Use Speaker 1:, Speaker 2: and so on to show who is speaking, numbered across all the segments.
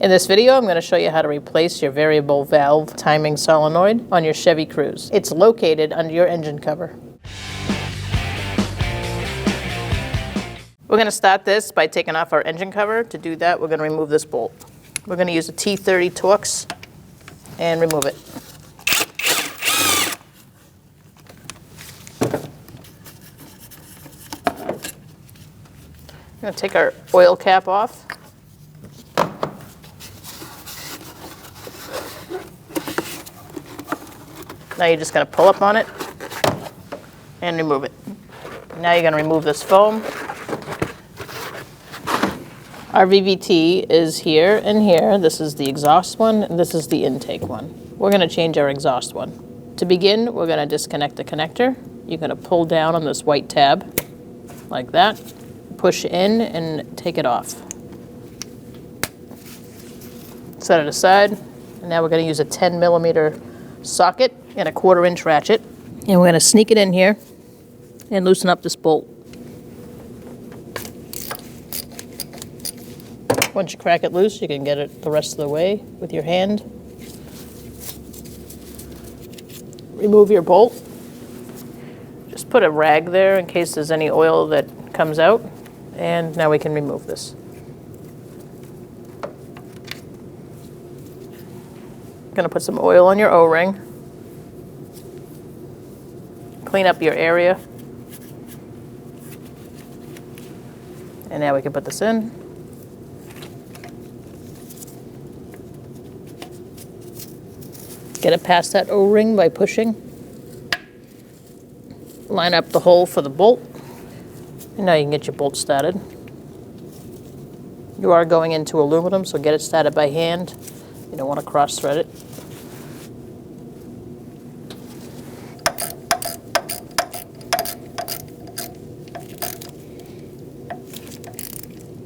Speaker 1: In this video, I'm going to show you how to replace your variable valve timing solenoid on your Chevy Cruze. It's located under your engine cover. We're going to start this by taking off our engine cover. To do that, we're going to remove this bolt. We're going to use a T30 Torx and remove it. We're going to take our oil cap off. Now you're just going to pull up on it and remove it. Now you're going to remove this foam. Our VVT is here and here. This is the exhaust one, and this is the intake one. We're going to change our exhaust one. To begin, we're going to disconnect the connector. You're going to pull down on this white tab, like that. Push in and take it off. Set it aside. And now we're going to use a 10mm socket and a 1/4" ratchet. And we're going to sneak it in here and loosen up this bolt. Once you crack it loose, you can get it the rest of the way with your hand. Remove your bolt. Just put a rag there in case there's any oil that comes out. And now we can remove this. Going to put some oil on your O-ring. Clean up your area. And now we can put this in. Get it past that O-ring by pushing. Line up the hole for the bolt. And now you can get your bolt started. You are going into aluminum, so get it started by hand. You don't want to cross-thread it.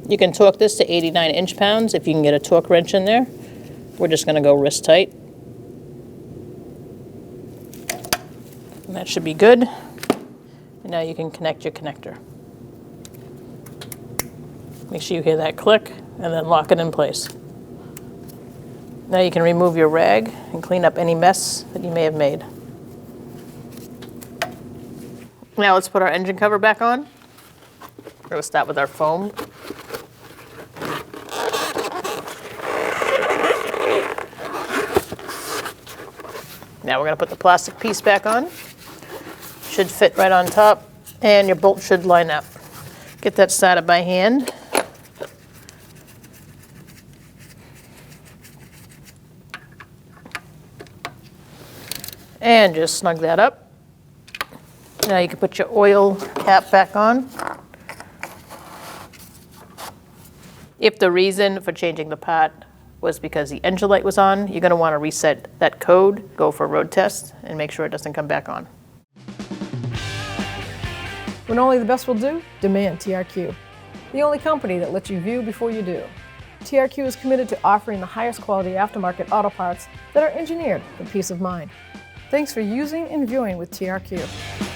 Speaker 1: You can torque this to 89 inch-pounds if you can get a torque wrench in there. We're just going to go wrist tight. And that should be good. And now you can connect your connector. Make sure you hear that click and then lock it in place. Now you can remove your rag and clean up any mess that you may have made. Now let's put our engine cover back on. We're going to start with our foam. Now we're going to put the plastic piece back on. Should fit right on top, and your bolt should line up. Get that started by hand. And just snug that up. Now you can put your oil cap back on. If the reason for changing the part was because the engine light was on, you're going to want to reset that code, go for a road test, and make sure it doesn't come back on.
Speaker 2: When only the best will do, demand TRQ. The only company that lets you view before you do. TRQ is committed to offering the highest quality aftermarket auto parts that are engineered for peace of mind. Thanks for using and viewing with TRQ.